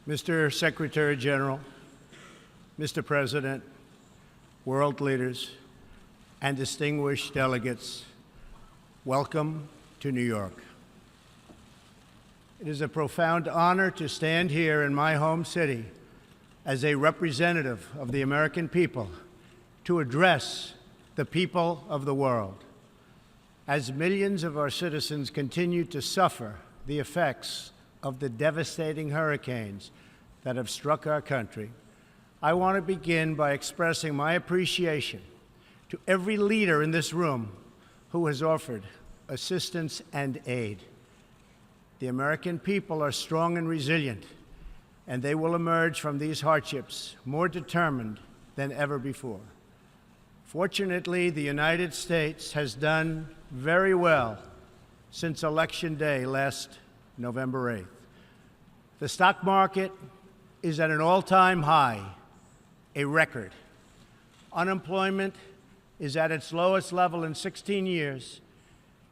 Mr. Secretary General, Mr. President, world leaders, and distinguished delegates, welcome to New York. It is a profound honor to stand here in my home city as a representative of the American people to address the people of the world. As millions of our citizens continue to suffer the effects of the devastating hurricanes that have struck our country, I want to begin by expressing my appreciation to every leader in this room who has offered assistance and aid. The American people are strong and resilient, and they will emerge from these hardships more determined than ever before. Fortunately, the United States has done very well since Election Day last November 8th. The stock market is at an all-time high, a record. Unemployment is at its lowest level in 16 years,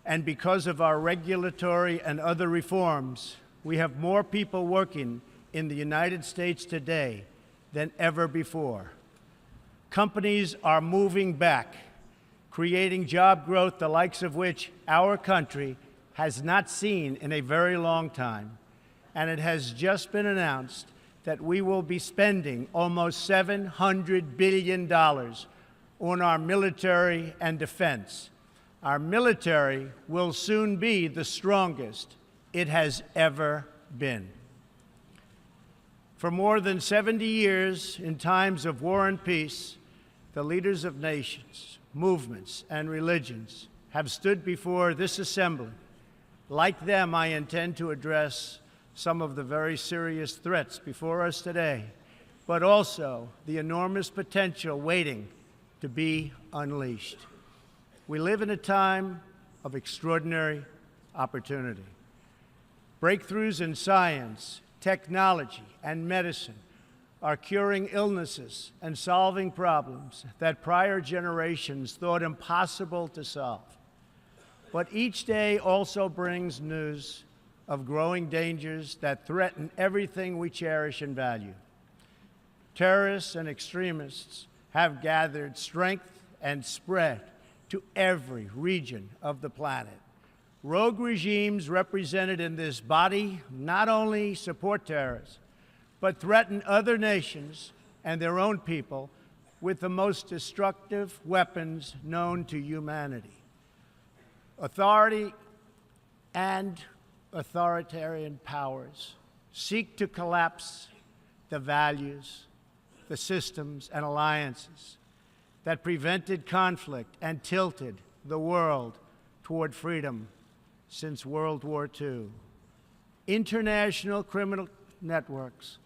and because of our regulatory and other reforms, we have more people working in the United States today than ever before. Companies are moving back, creating job growth the likes of which our country has not seen in a very long time. And it has just been announced that we will be spending almost $700 billion on our military and defense. Our military will soon be the strongest it has ever been. For more than 70 years, in times of war and peace, the leaders of nations, movements, and religions have stood before this assembly. Like them, I intend to address some of the very serious threats before us today, but also the enormous potential waiting to be unleashed. We live in a time of extraordinary opportunity. Breakthroughs in science, technology, and medicine are curing illnesses and solving problems that prior generations thought impossible to solve. But each day also brings news of growing dangers that threaten everything we cherish and value. Terrorists and extremists have gathered strength and spread to every region of the planet. Rogue regimes represented in this body not only support terrorists, but threaten other nations and their own people with the most destructive weapons known to humanity. Authority and authoritarian powers seek to collapse the values, the systems, and alliances that prevented conflict and tilted the world toward freedom since World War II. International criminal networks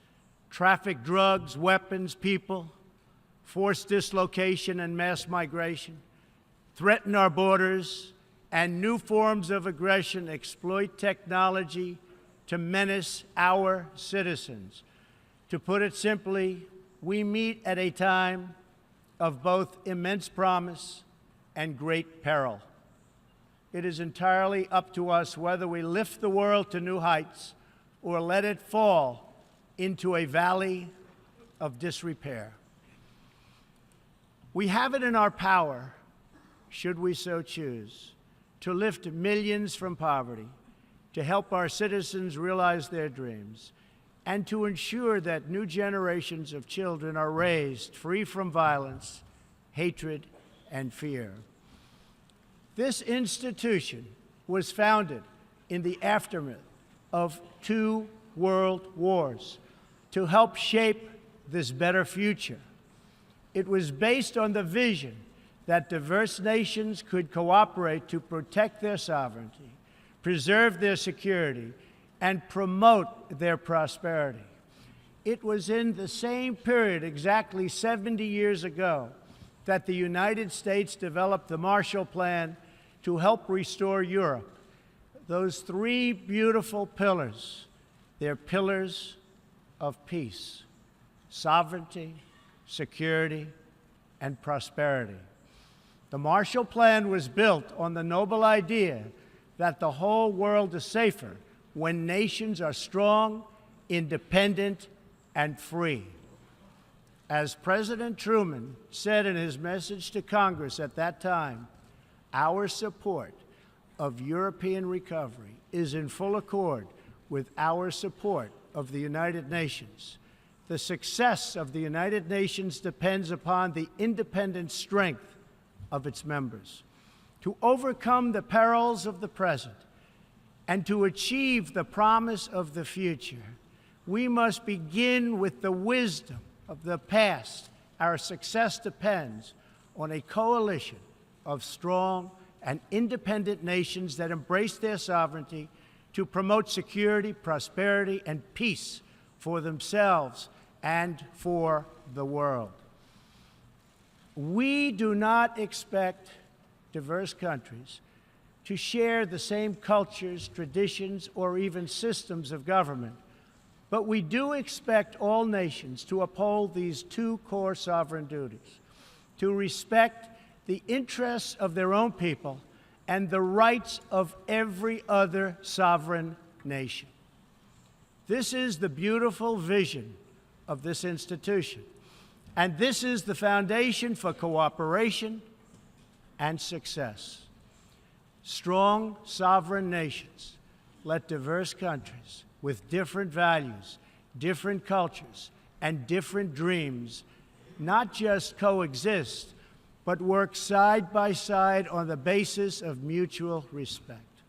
traffic drugs, weapons, people, force dislocation and mass migration, threaten our borders, and new forms of aggression exploit technology to menace our citizens. To put it simply, we meet at a time of both immense promise and great peril. It is entirely up to us whether we lift the world to new heights or let it fall into a valley of disrepair. We have it in our power, should we so choose, to lift millions from poverty, to help our citizens realize their dreams, and to ensure that new generations of children are raised free from violence, hatred, and fear. This institution was founded in the aftermath of 2 world wars to help shape this better future. It was based on the vision that diverse nations could cooperate to protect their sovereignty, preserve their security, and promote their prosperity. It was in the same period, exactly 70 years ago, that the United States developed the Marshall Plan to help restore Europe. Those 3 beautiful pillars, they're pillars of peace, sovereignty, security, and prosperity. The Marshall Plan was built on the noble idea that the whole world is safer when nations are strong, independent, and free. As President Truman said in his message to Congress at that time, our support of European recovery is in full accord with our support of the United Nations. The success of the United Nations depends upon the independent strength of its members. To overcome the perils of the present and to achieve the promise of the future, we must begin with the wisdom of the past. Our success depends on a coalition of strong and independent nations that embrace their sovereignty to promote security, prosperity, and peace for themselves and for the world. We do not expect diverse countries to share the same cultures, traditions, or even systems of government, but we do expect all nations to uphold these two core sovereign duties: to respect the interests of their own people and the rights of every other sovereign nation. This is the beautiful vision of this institution, and this is the foundation for cooperation and success. Strong sovereign nations let diverse countries with different values, different cultures, and different dreams not just coexist, but work side by side on the basis of mutual respect.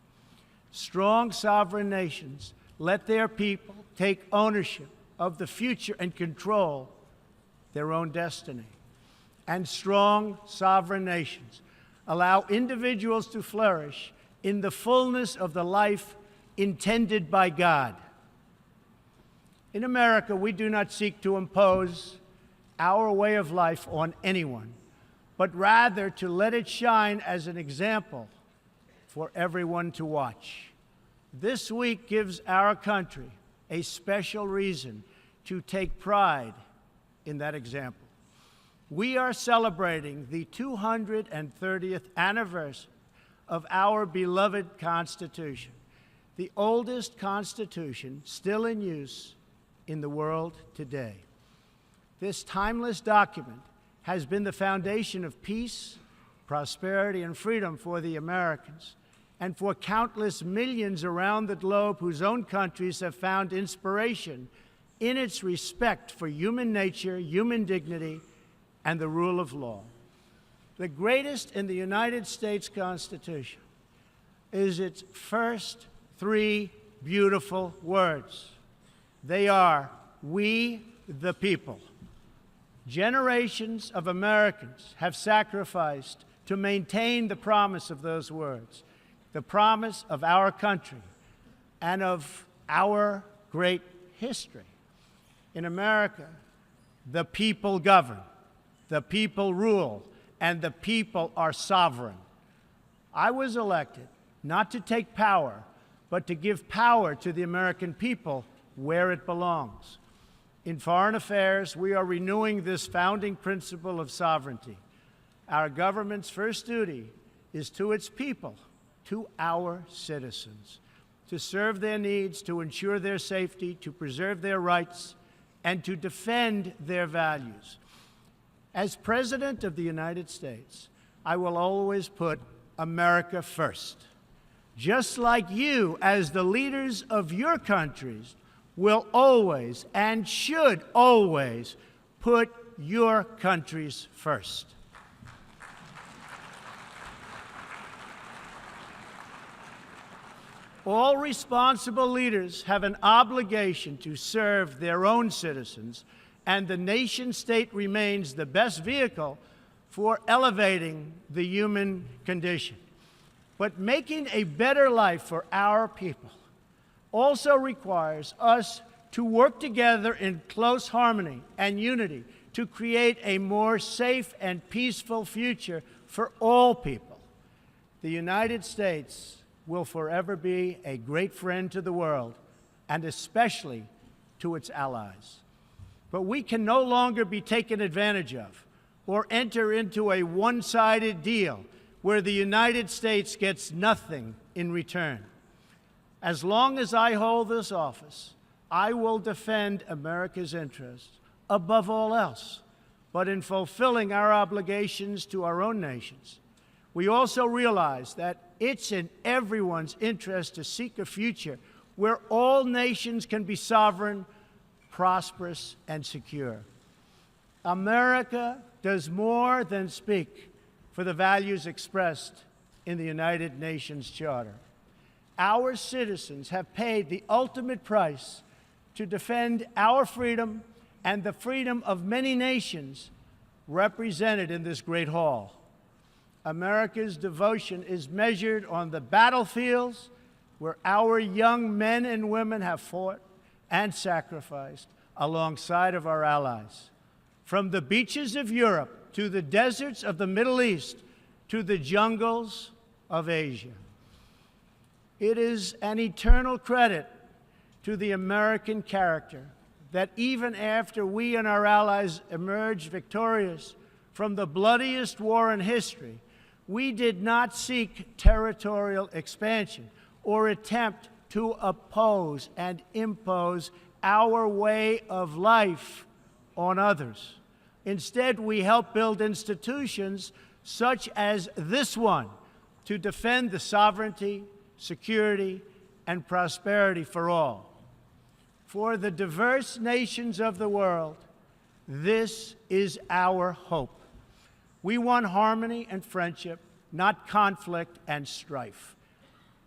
Strong sovereign nations let their people take ownership of the future and control their own destiny. And strong sovereign nations allow individuals to flourish in the fullness of the life intended by God. In America, we do not seek to impose our way of life on anyone, but rather to let it shine as an example for everyone to watch. This week gives our country a special reason to take pride in that example. We are celebrating the 230th anniversary of our beloved Constitution, the oldest Constitution still in use in the world today. This timeless document has been the foundation of peace, prosperity, and freedom for the Americans and for countless millions around the globe whose own countries have found inspiration in its respect for human nature, human dignity, and the rule of law. The greatest in the United States Constitution is its first three beautiful words. They are, "We the people." Generations of Americans have sacrificed to maintain the promise of those words, the promise of our country and of our great history. In America, the people govern, the people rule, and the people are sovereign. I was elected not to take power, but to give power to the American people where it belongs. In foreign affairs, we are renewing this founding principle of sovereignty. Our government's first duty is to its people, to our citizens, to serve their needs, to ensure their safety, to preserve their rights, and to defend their values. As President of the United States, I will always put America first, just like you, as the leaders of your countries, will always and should always put your countries first. All responsible leaders have an obligation to serve their own citizens, and the nation-state remains the best vehicle for elevating the human condition. But making a better life for our people also requires us to work together in close harmony and unity to create a more safe and peaceful future for all people. The United States will forever be a great friend to the world, and especially to its allies. But we can no longer be taken advantage of or enter into a one-sided deal where the United States gets nothing in return. As long as I hold this office, I will defend America's interests above all else, but in fulfilling our obligations to our own nations, we also realize that it's in everyone's interest to seek a future where all nations can be sovereign, prosperous, and secure. America does more than speak for the values expressed in the United Nations Charter. Our citizens have paid the ultimate price to defend our freedom and the freedom of many nations represented in this great hall. America's devotion is measured on the battlefields where our young men and women have fought and sacrificed alongside of our allies. From the beaches of Europe to the deserts of the Middle East to the jungles of Asia. It is an eternal credit to the American character that even after we and our allies emerged victorious from the bloodiest war in history, we did not seek territorial expansion or attempt to oppose and impose our way of life on others. Instead, we helped build institutions such as this one to defend the sovereignty, security, and prosperity for all. For the diverse nations of the world, this is our hope. We want harmony and friendship, not conflict and strife.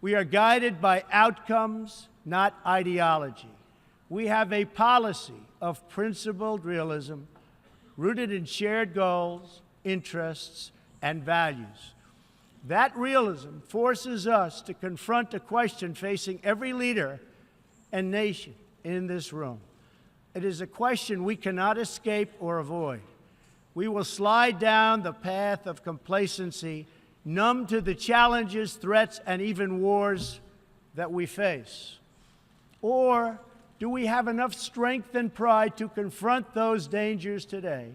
We are guided by outcomes, not ideology. We have a policy of principled realism rooted in shared goals, interests, and values. That realism forces us to confront a question facing every leader and nation in this room. It is a question we cannot escape or avoid. We will slide down the path of complacency, numb to the challenges, threats, and even wars that we face. Or do we have enough strength and pride to confront those dangers today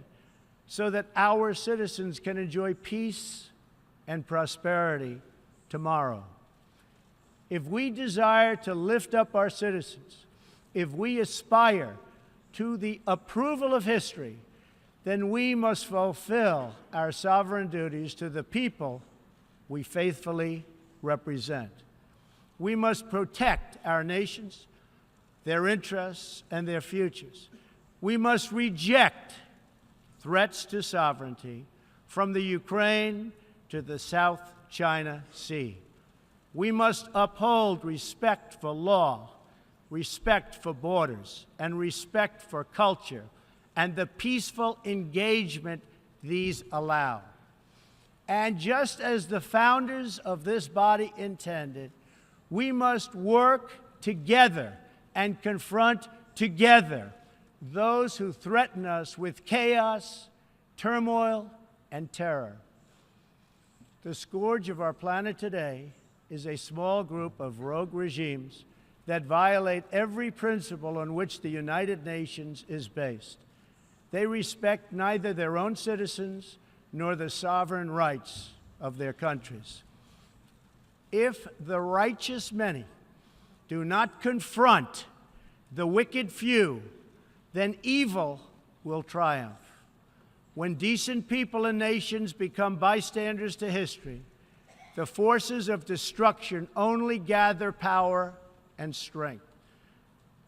so that our citizens can enjoy peace and prosperity tomorrow? If we desire to lift up our citizens, if we aspire to the approval of history, then we must fulfill our sovereign duties to the people we faithfully represent. We must protect our nations, their interests, and their futures. We must reject threats to sovereignty from the Ukraine to the South China Sea. We must uphold respect for law, respect for borders, and respect for culture, and the peaceful engagement these allow. And just as the founders of this body intended, we must work together and confront together those who threaten us with chaos, turmoil, and terror. The scourge of our planet today is a small group of rogue regimes that violate every principle on which the United Nations is based. They respect neither their own citizens nor the sovereign rights of their countries. If the righteous many do not confront the wicked few, then evil will triumph. When decent people and nations become bystanders to history, the forces of destruction only gather power and strength.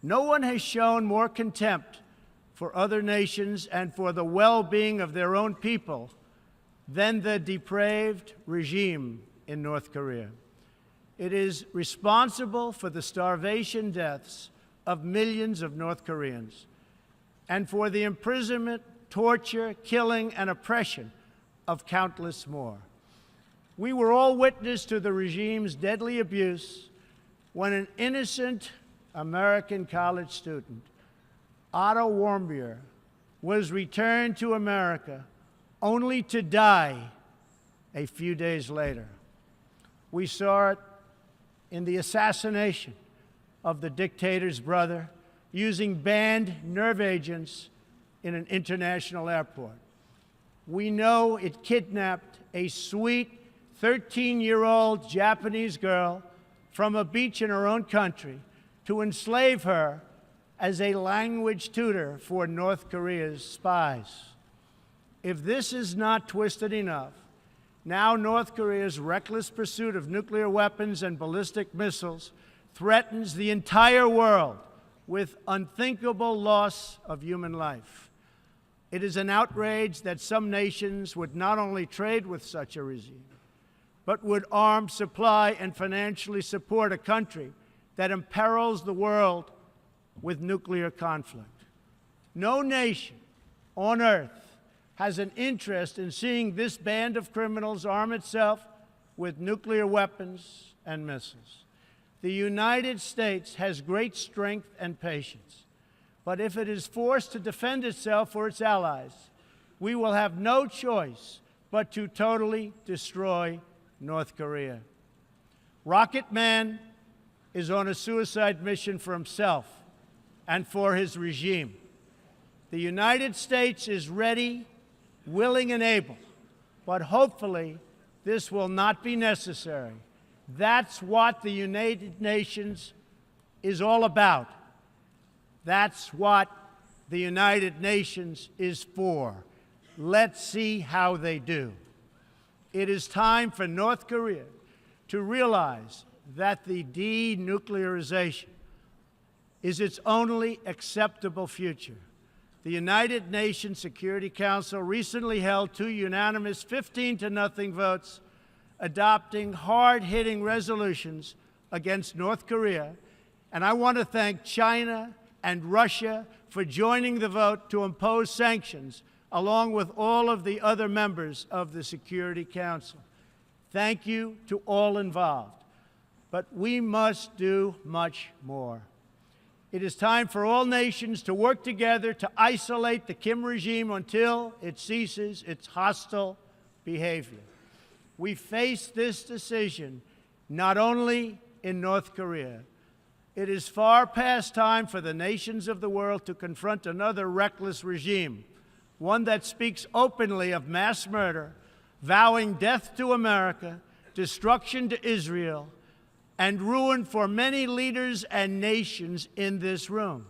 No one has shown more contempt for other nations and for the well-being of their own people than the depraved regime in North Korea. It is responsible for the starvation deaths of millions of North Koreans and for the imprisonment, torture, killing, and oppression of countless more. We were all witness to the regime's deadly abuse when an innocent American college student, Otto Warmbier, was returned to America only to die a few days later. We saw it in the assassination of the dictator's brother using banned nerve agents in an international airport. We know it kidnapped a sweet 13-year-old Japanese girl from a beach in her own country to enslave her as a language tutor for North Korea's spies. If this is not twisted enough, now North Korea's reckless pursuit of nuclear weapons and ballistic missiles threatens the entire world with unthinkable loss of human life. It is an outrage that some nations would not only trade with such a regime, but would arm, supply, and financially support a country that imperils the world with nuclear conflict. No nation on earth has an interest in seeing this band of criminals arm itself with nuclear weapons and missiles. The United States has great strength and patience, but if it is forced to defend itself or its allies, we will have no choice but to totally destroy North Korea. Rocket Man is on a suicide mission for himself and for his regime. The United States is ready, willing, and able, but hopefully this will not be necessary. That's what the United Nations is all about. That's what the United Nations is for. Let's see how they do. It is time for North Korea to realize that the denuclearization is its only acceptable future. The United Nations Security Council recently held 2 unanimous 15-0 votes adopting hard-hitting resolutions against North Korea, and I want to thank China and Russia for joining the vote to impose sanctions along with all of the other members of the Security Council. Thank you to all involved. But we must do much more. It is time for all nations to work together to isolate the Kim regime until it ceases its hostile behavior. We face this decision not only in North Korea. It is far past time for the nations of the world to confront another reckless regime, one that speaks openly of mass murder, vowing death to America, destruction to Israel, and ruin for many leaders and nations in this room.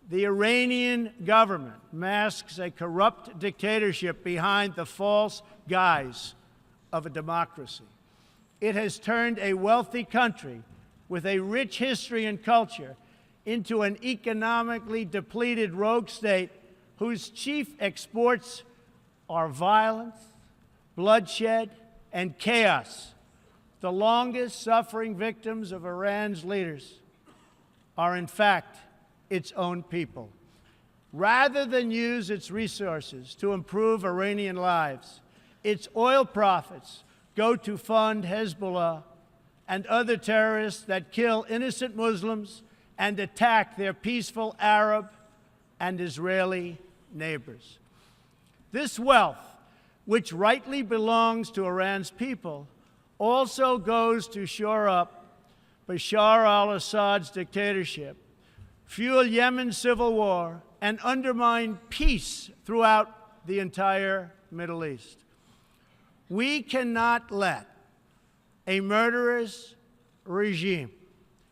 The Iranian government masks a corrupt dictatorship behind the false guise of a democracy. It has turned a wealthy country with a rich history and culture into an economically depleted rogue state whose chief exports are violence, bloodshed, and chaos. The longest-suffering victims of Iran's leaders are, in fact, its own people. Rather than use its resources to improve Iranian lives, its oil profits go to fund Hezbollah and other terrorists that kill innocent Muslims and attack their peaceful Arab and Israeli neighbors. This wealth, which rightly belongs to Iran's people, also goes to shore up Bashar al-Assad's dictatorship, fuel Yemen's civil war, and undermine peace throughout the entire Middle East. We cannot let a murderous regime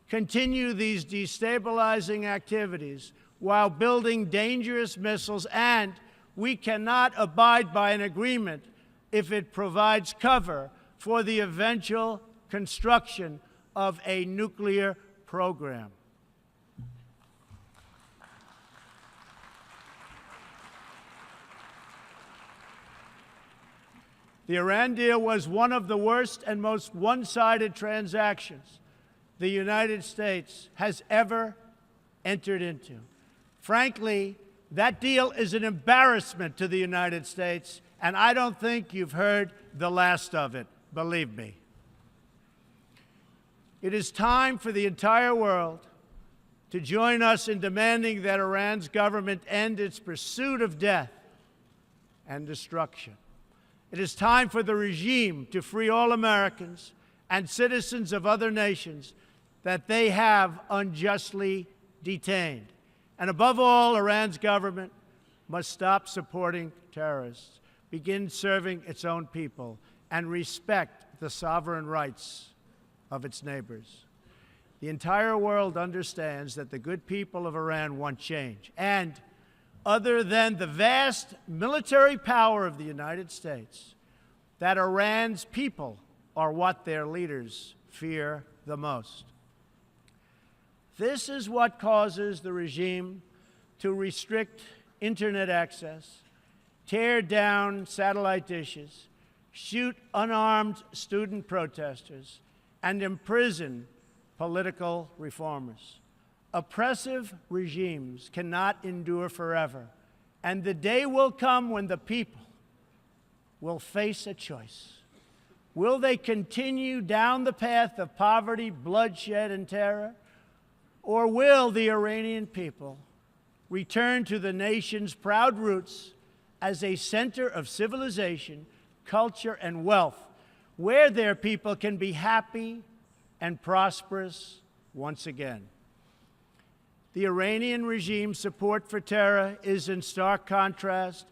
continue these destabilizing activities while building dangerous missiles, and we cannot abide by an agreement if it provides cover for the eventual construction of a nuclear program. The Iran deal was one of the worst and most one-sided transactions the United States has ever entered into. Frankly, that deal is an embarrassment to the United States, and I don't think you've heard the last of it, believe me. It is time for the entire world to join us in demanding that Iran's government end its pursuit of death and destruction. It is time for the regime to free all Americans and citizens of other nations that they have unjustly detained. And above all, Iran's government must stop supporting terrorists, begin serving its own people, and respect the sovereign rights of its neighbors. The entire world understands that the good people of Iran want change. And other than the vast military power of the United States, that Iran's people are what their leaders fear the most. This is what causes the regime to restrict internet access, tear down satellite dishes, shoot unarmed student protesters, and imprison political reformers. Oppressive regimes cannot endure forever, and the day will come when the people will face a choice. Will they continue down the path of poverty, bloodshed, and terror? Or will the Iranian people return to the nation's proud roots as a center of civilization, culture, and wealth, where their people can be happy and prosperous once again? The Iranian regime's support for terror is in stark contrast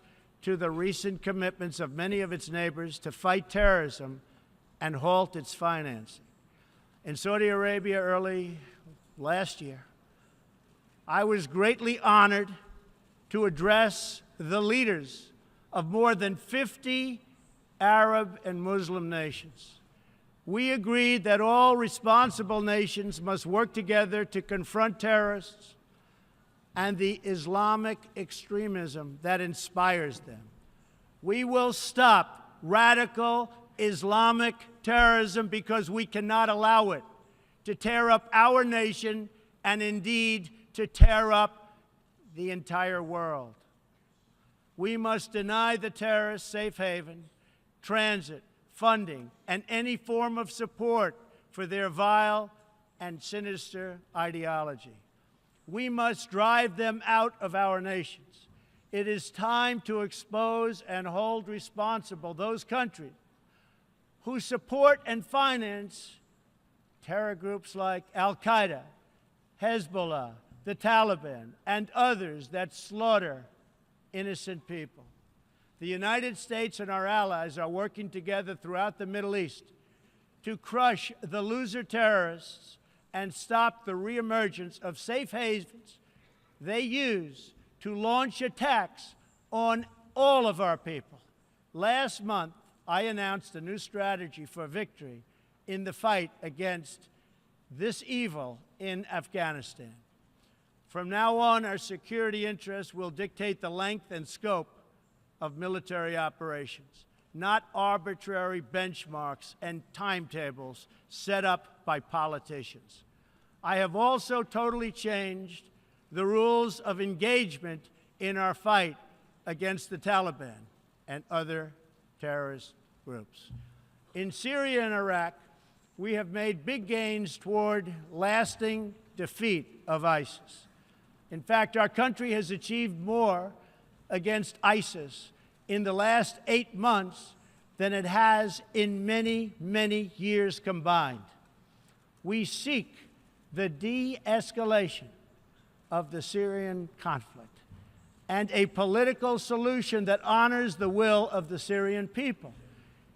to the recent commitments of many of its neighbors to fight terrorism and halt its financing. In Saudi Arabia early last year, I was greatly honored to address the leaders of more than 50 Arab and Muslim nations. We agreed that all responsible nations must work together to confront terrorists and the Islamic extremism that inspires them. We will stop radical Islamic terrorism because we cannot allow it to tear up our nation and indeed to tear up the entire world. We must deny the terrorists safe haven, transit, funding, and any form of support for their vile and sinister ideology. We must drive them out of our nations. It is time to expose and hold responsible those countries who support and finance terror groups like Al-Qaeda, Hezbollah, the Taliban, and others that slaughter innocent people. The United States and our allies are working together throughout the Middle East to crush the loser terrorists and stop the reemergence of safe havens they use to launch attacks on all of our people. Last month, I announced a new strategy for victory in the fight against this evil in Afghanistan. From now on, our security interests will dictate the length and scope of military operations, not arbitrary benchmarks and timetables set up by politicians. I have also totally changed the rules of engagement in our fight against the Taliban and other terrorist groups. In Syria and Iraq, we have made big gains toward lasting defeat of ISIS. In fact, our country has achieved more against ISIS in the last 8 months than it has in many, many years combined. We seek the de-escalation of the Syrian conflict and a political solution that honors the will of the Syrian people.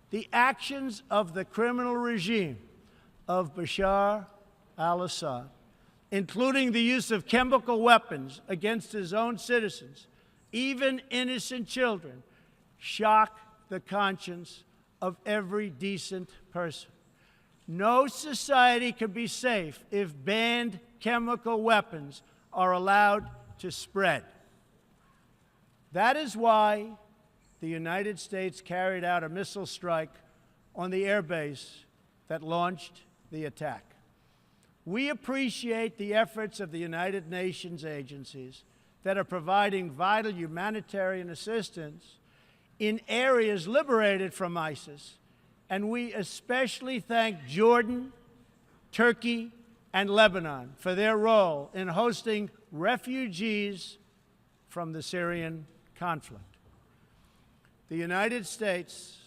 The actions of the criminal regime of Bashar al-Assad, including the use of chemical weapons against his own citizens, even innocent children, shock the conscience of every decent person. No society can be safe if banned chemical weapons are allowed to spread. That is why the United States carried out a missile strike on the airbase that launched the attack. We appreciate the efforts of the United Nations agencies that are providing vital humanitarian assistance in areas liberated from ISIS, and we especially thank Jordan, Turkey, and Lebanon for their role in hosting refugees from the Syrian conflict. The United States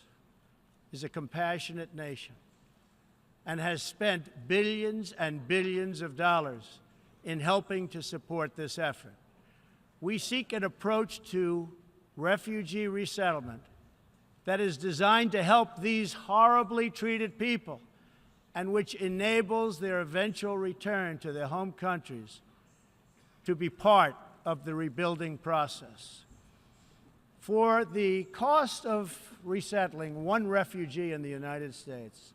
is a compassionate nation and has spent billions and billions of dollars in helping to support this effort. We seek an approach to refugee resettlement that is designed to help these horribly treated people and which enables their eventual return to their home countries to be part of the rebuilding process. For the cost of resettling one refugee in the United States,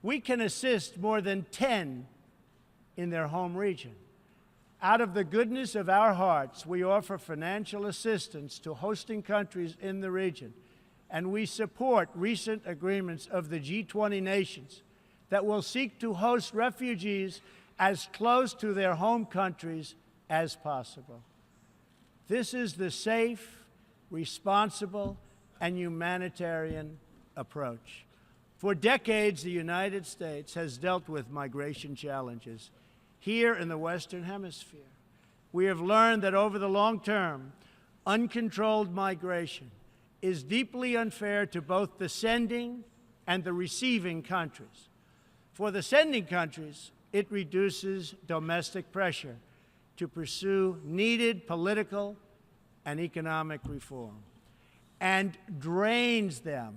we can assist more than 10 in their home region. Out of the goodness of our hearts, we offer financial assistance to hosting countries in the region, and we support recent agreements of the G20 nations that will seek to host refugees as close to their home countries as possible. This is the safe, responsible, and humanitarian approach. For decades, the United States has dealt with migration challenges here in the Western Hemisphere. We have learned that over the long term, uncontrolled migration is deeply unfair to both the sending and the receiving countries. For the sending countries, it reduces domestic pressure to pursue needed political and economic reform, and drains them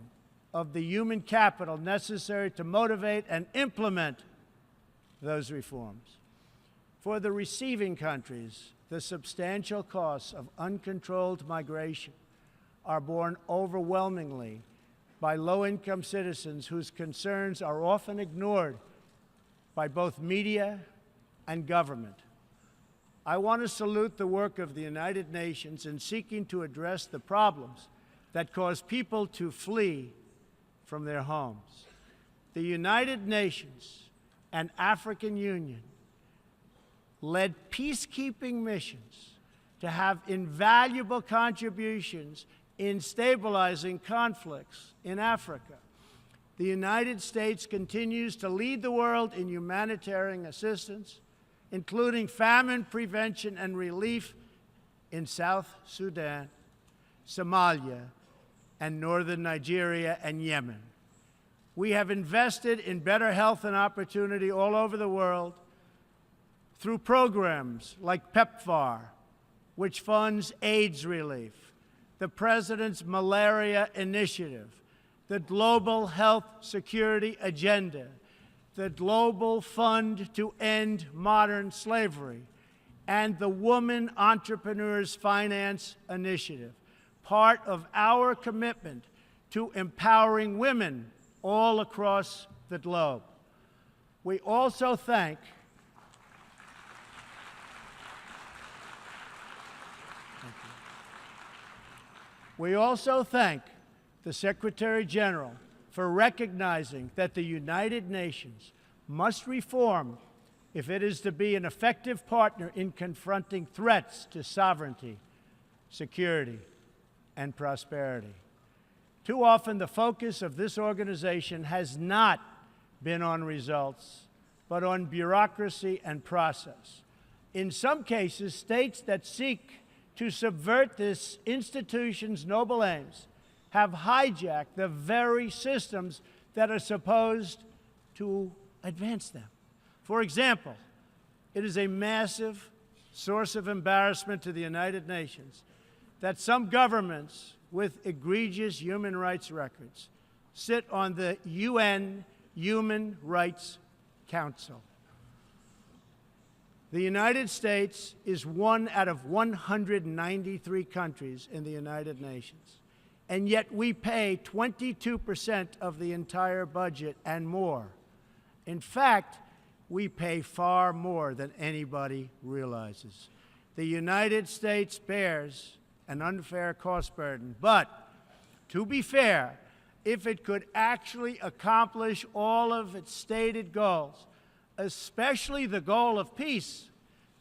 of the human capital necessary to motivate and implement those reforms. For the receiving countries, the substantial costs of uncontrolled migration are borne overwhelmingly by low-income citizens whose concerns are often ignored by both media and government. I want to salute the work of the United Nations in seeking to address the problems that cause people to flee from their homes. The United Nations and African Union led peacekeeping missions to have invaluable contributions in stabilizing conflicts in Africa. The United States continues to lead the world in humanitarian assistance, including famine prevention and relief in South Sudan, Somalia, and northern Nigeria and Yemen. We have invested in better health and opportunity all over the world through programs like PEPFAR, which funds AIDS relief, the President's Malaria Initiative, the Global Health Security Agenda, the Global Fund to End Modern Slavery, and the Woman Entrepreneurs Finance Initiative, part of our commitment to empowering women all across the globe. We also thank the Secretary General for recognizing that the United Nations must reform if it is to be an effective partner in confronting threats to sovereignty, security, and prosperity. Too often, the focus of this organization has not been on results, but on bureaucracy and process. In some cases, states that seek to subvert this institution's noble aims have hijacked the very systems that are supposed to advance them. For example, it is a massive source of embarrassment to the United Nations that some governments with egregious human rights records sit on the UN Human Rights Council. The United States is one out of 193 countries in the United Nations, and yet we pay 22% of the entire budget and more. In fact, we pay far more than anybody realizes. The United States bears an unfair cost burden, but to be fair, if it could actually accomplish all of its stated goals, especially the goal of peace,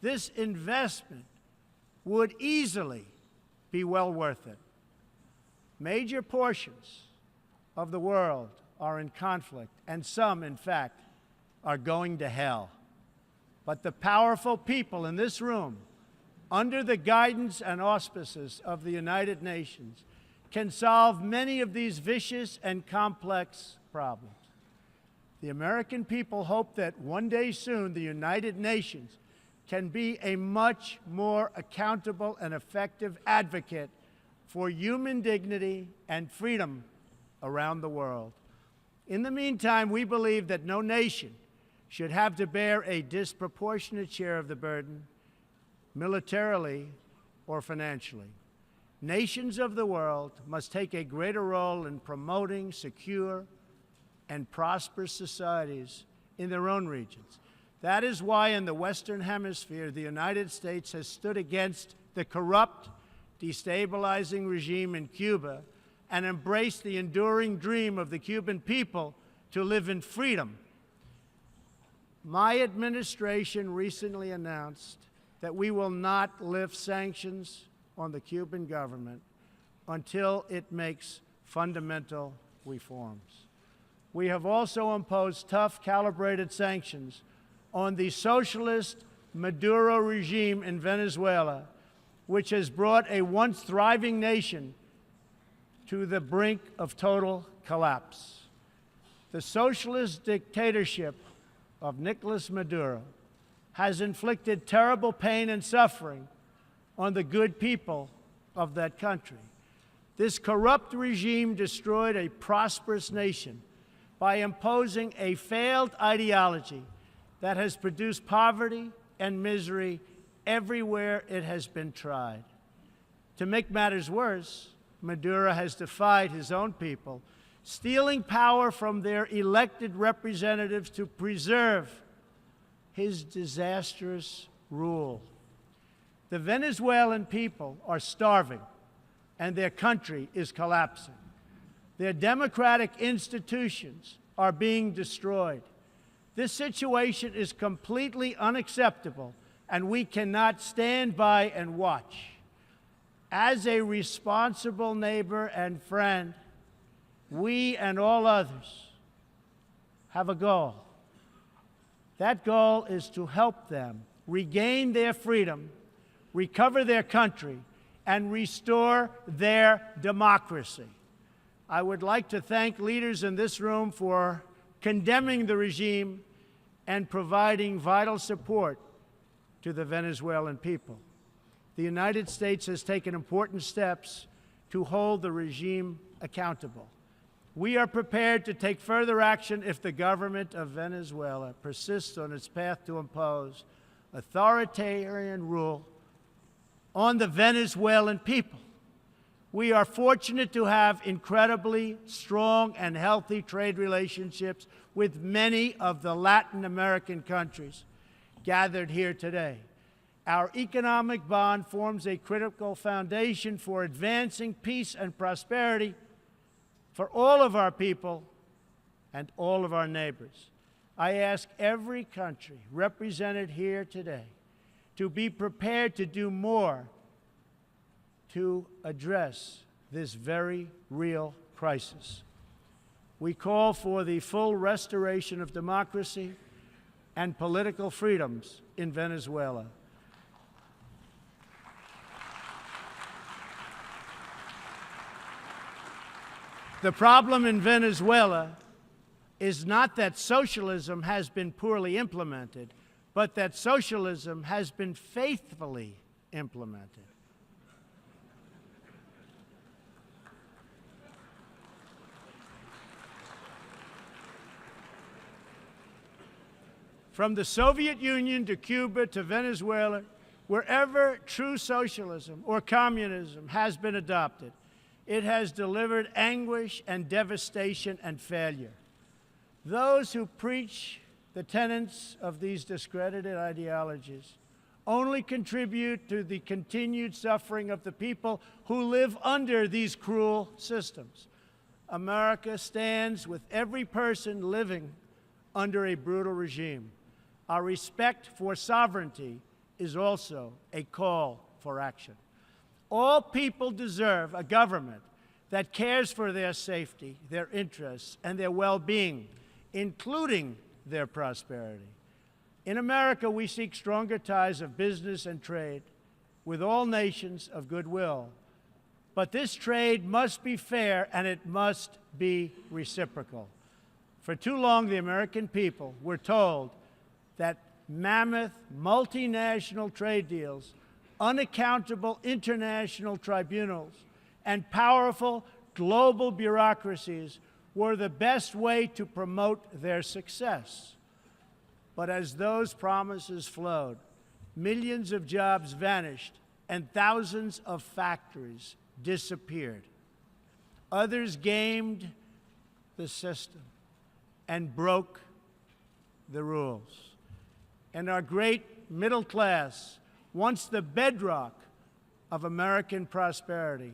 this investment would easily be well worth it. Major portions of the world are in conflict, and some, in fact, are going to hell. But the powerful people in this room, under the guidance and auspices of the United Nations, can solve many of these vicious and complex problems. The American people hope that one day soon the United Nations can be a much more accountable and effective advocate for human dignity and freedom around the world. In the meantime, we believe that no nation should have to bear a disproportionate share of the burden, militarily or financially. Nations of the world must take a greater role in promoting secure and prosperous societies in their own regions. That is why in the Western Hemisphere, the United States has stood against the corrupt, destabilizing regime in Cuba and embraced the enduring dream of the Cuban people to live in freedom. My administration recently announced that we will not lift sanctions on the Cuban government until it makes fundamental reforms. We have also imposed tough, calibrated sanctions on the socialist Maduro regime in Venezuela, which has brought a once thriving nation to the brink of total collapse. The socialist dictatorship of Nicolas Maduro has inflicted terrible pain and suffering on the good people of that country. This corrupt regime destroyed a prosperous nation by imposing a failed ideology that has produced poverty and misery everywhere it has been tried. To make matters worse, Maduro has defied his own people, stealing power from their elected representatives to preserve his disastrous rule. The Venezuelan people are starving, and their country is collapsing. Their democratic institutions are being destroyed. This situation is completely unacceptable, and we cannot stand by and watch. As a responsible neighbor and friend, we and all others have a goal. That goal is to help them regain their freedom, recover their country, and restore their democracy. I would like to thank leaders in this room for condemning the regime and providing vital support to the Venezuelan people. The United States has taken important steps to hold the regime accountable. We are prepared to take further action if the government of Venezuela persists on its path to impose authoritarian rule on the Venezuelan people. We are fortunate to have incredibly strong and healthy trade relationships with many of the Latin American countries gathered here today. Our economic bond forms a critical foundation for advancing peace and prosperity for all of our people and all of our neighbors. I ask every country represented here today to be prepared to do more to address this very real crisis. We call for the full restoration of democracy and political freedoms in Venezuela. The problem in Venezuela is not that socialism has been poorly implemented, but that socialism has been faithfully implemented. From the Soviet Union to Cuba to Venezuela, wherever true socialism or communism has been adopted, it has delivered anguish and devastation and failure. Those who preach the tenets of these discredited ideologies only contribute to the continued suffering of the people who live under these cruel systems. America stands with every person living under a brutal regime. Our respect for sovereignty is also a call for action. All people deserve a government that cares for their safety, their interests, and their well-being, including their prosperity. In America, we seek stronger ties of business and trade with all nations of goodwill. But this trade must be fair, and it must be reciprocal. For too long, the American people were told that mammoth multinational trade deals, unaccountable international tribunals, and powerful global bureaucracies were the best way to promote their success. But as those promises flowed, millions of jobs vanished and thousands of factories disappeared. Others gamed the system and broke the rules. And our great middle class, once the bedrock of American prosperity,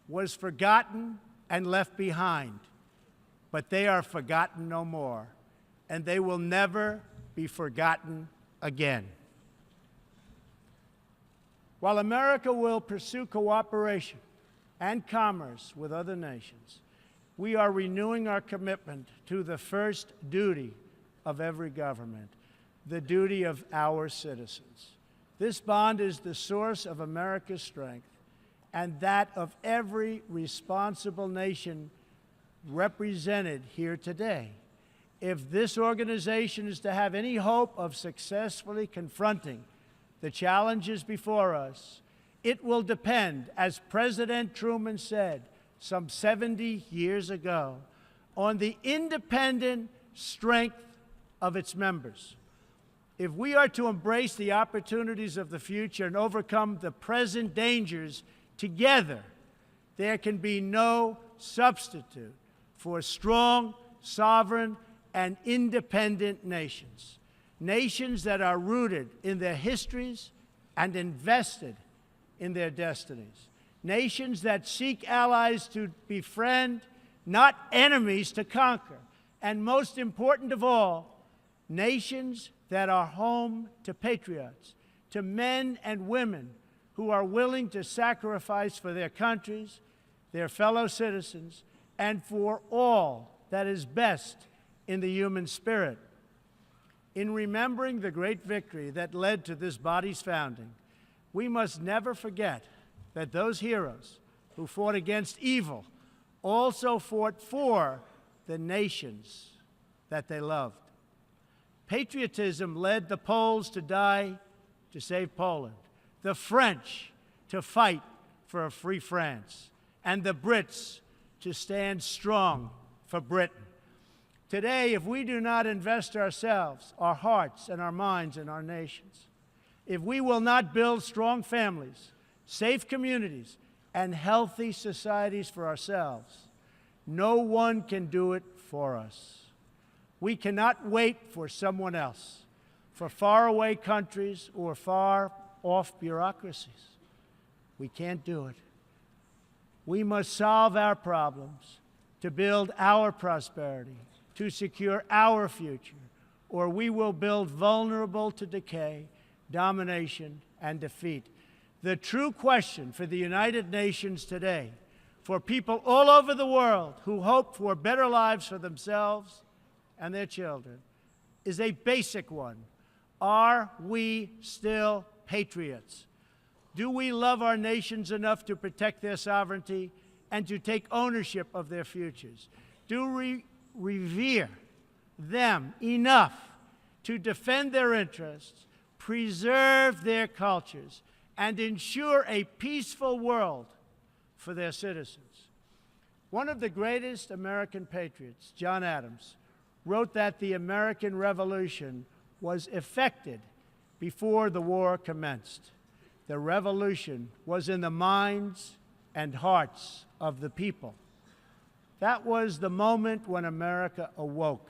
was forgotten and left behind. But they are forgotten no more, and they will never be forgotten again. While America will pursue cooperation and commerce with other nations, we are renewing our commitment to the first duty of every government, the duty of our citizens. This bond is the source of America's strength and that of every responsible nation represented here today. If this organization is to have any hope of successfully confronting the challenges before us, it will depend, as President Truman said some 70 years ago, on the independent strength of its members. If we are to embrace the opportunities of the future and overcome the present dangers together, there can be no substitute for strong, sovereign, and independent nations. Nations that are rooted in their histories and invested in their destinies. Nations that seek allies to befriend, not enemies to conquer. And most important of all, nations that are home to patriots, to men and women who are willing to sacrifice for their countries, their fellow citizens, and for all that is best in the human spirit. In remembering the great victory that led to this body's founding, we must never forget that those heroes who fought against evil also fought for the nations that they loved. Patriotism led the Poles to die to save Poland, the French to fight for a free France, and the Brits to stand strong for Britain. Today, if we do not invest ourselves, our hearts, and our minds in our nations, if we will not build strong families, safe communities, and healthy societies for ourselves, no one can do it for us. We cannot wait for someone else, for faraway countries or far-off bureaucracies. We can't do it. We must solve our problems to build our prosperity, to secure our future, or we will build vulnerable to decay, domination, and defeat. The true question for the United Nations today, for people all over the world who hope for better lives for themselves and their children, is a basic one. Are we still patriots? Do we love our nations enough to protect their sovereignty and to take ownership of their futures? Do we revere them enough to defend their interests, preserve their cultures, and ensure a peaceful world for their citizens? One of the greatest American patriots, John Adams, wrote that the American Revolution was effected before the war commenced. The revolution was in the minds and hearts of the people. That was the moment when America awoke,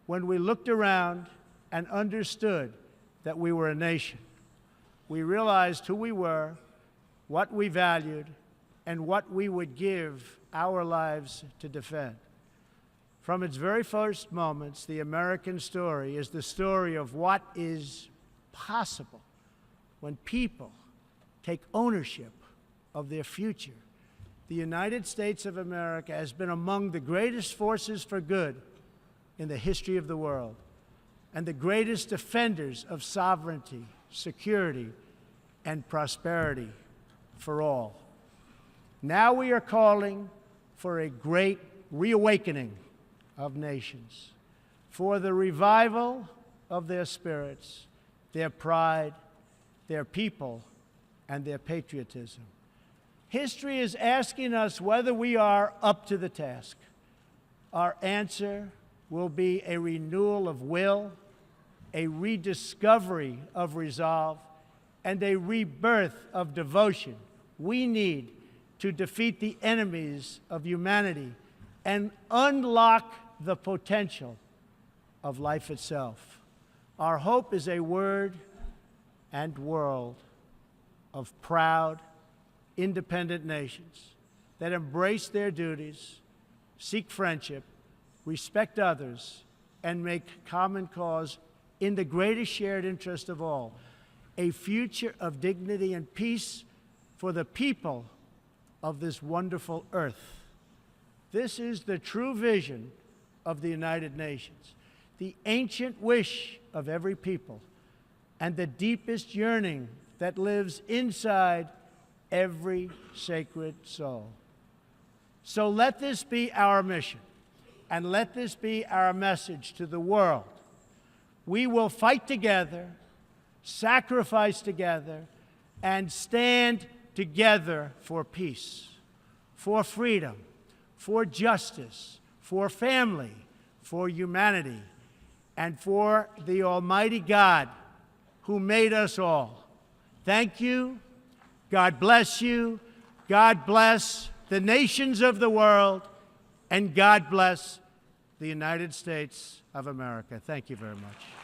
when we looked around and understood that we were a nation. We realized who we were, what we valued, and what we would give our lives to defend. From its very first moments, the American story is the story of what is possible when people take ownership of their future. The United States of America has been among the greatest forces for good in the history of the world, and the greatest defenders of sovereignty, security, and prosperity for all. Now we are calling for a great reawakening of nations, for the revival of their spirits, their pride, their people, and their patriotism. History is asking us whether we are up to the task. Our answer will be a renewal of will, a rediscovery of resolve, and a rebirth of devotion we need to defeat the enemies of humanity and unlock the potential of life itself. Our hope is a word and world of proud, independent nations that embrace their duties, seek friendship, respect others, and make common cause in the greatest shared interest of all, a future of dignity and peace for the people of this wonderful earth. This is the true vision of the United Nations, the ancient wish of every people, and the deepest yearning that lives inside every sacred soul. So let this be our mission, and let this be our message to the world. We will fight together, sacrifice together, and stand together for peace, for freedom, for justice, for family, for humanity, and for the Almighty God who made us all. Thank you. God bless you. God bless the nations of the world, and God bless the United States of America. Thank you very much.